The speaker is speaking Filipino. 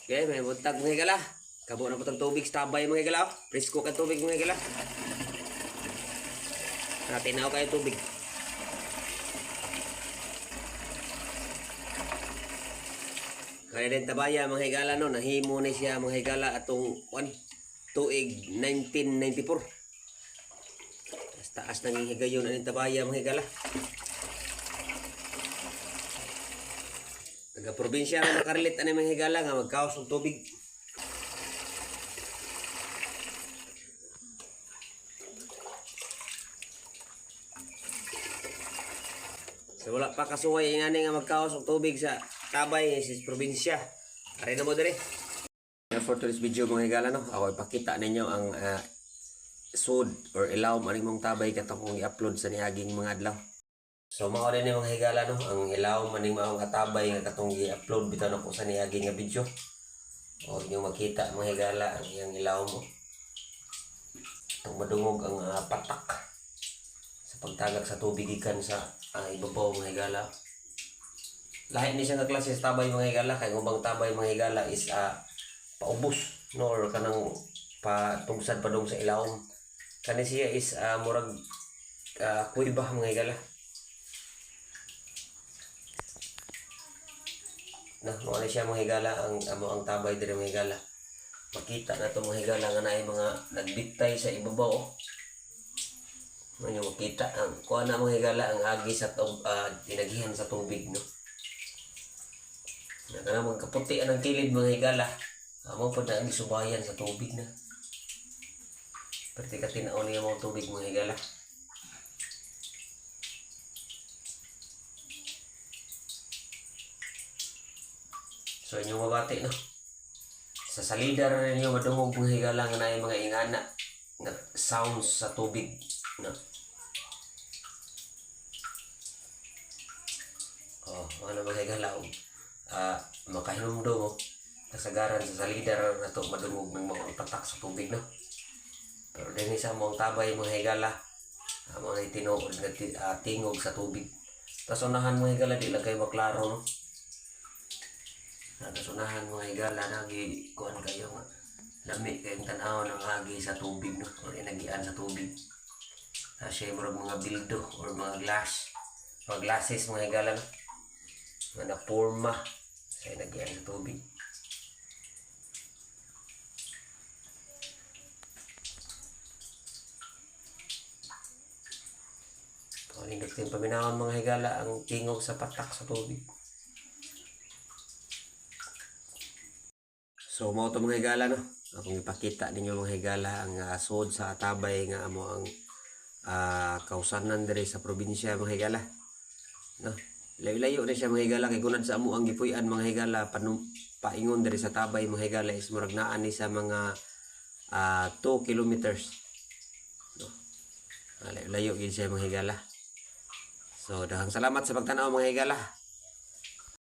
Okay, may buntag mga higala. Kabo na putang tubig sa tabay mga higala. Presko ka tubig mga higala. Natinaw kayo tubig. Kaya din tabaya mga higala no, nahimo na siya mga higala atong tuig 1994. Taas nang higayon ang tabaya mga higala. Taga-probinsya na nakarilit ani mga higala nga magkaos og tubig. So wala pa kasuway ingani nga magkaos og tubig sa tabay sa probinsya. Ari na mo dire. For today's video mga higala no, ako ipakita ninyo ang sud or ilaw maning mong tabay katong kong i-upload sa niaging mga adlaw. So mao din mga higala no, ang ilaw maning maong katabay nga katong i-upload bitaw na ko sa niaging nga video. O inyo makita mga higala ang iyang ilaw mo. Itong madungog ang patak sa pagtagak sa tubig ikan sa ibabaw mga higala. Lahi ni siya nga klase sa tabay mga higala kay ubang tabay mga higala is paubos no or kanang patungsad pa dong sa ilawom. Kani siya is murag kuiba mga higala. Mo na siya mga higala ang tabay dire mga higala. Makita na to mga higala nga naay mga nagbitay sa ibabaw. Ano makita ang kuha na mga higala ang agi sa tinagihan sa tubig no. Kana magkaputi ang kilid mga higala. Amo pa na gisubayan sa tubig na. Perti ka tinaon niya mga tubig mga higala. So inyong mabati no. Sa salida rin ninyo madungog mga higala nga na mga ingana nga sounds sa tubig no. Ano mga higala makahinumdum kasagaran sa salida na to madungog ng mga patak sa tubig no. Pero din sa mong tabay mga higala mga tinuod nga tingog sa tubig. Tas unahan mga higala di lang kayo maklaro no. Tas unahan mga higala nagi kuan kayo nga lami kayong tanaw ng agi sa tubig no or inagian sa tubig. Siya murag mga bildo or mga glasses mga higala no. Nga na forma sa inagian sa tubig. Nindot kayong paminahon mga higala ang tingog sa patak sa tubig. So mao to mga higala no. Akong ipakita ninyo mga higala ang sud sa tabay nga amo ang kausanan diri sa probinsya mga higala. No. Layo-layo na siya mga higala kay kunad sa amo ang gipuy-an mga higala paingon diri sa tabay mga higala is murag naa ni sa mga 2 kilometers. No. Layo-layo gid siya mga higala. So, daghang salamat sa pagtanaw mga higala.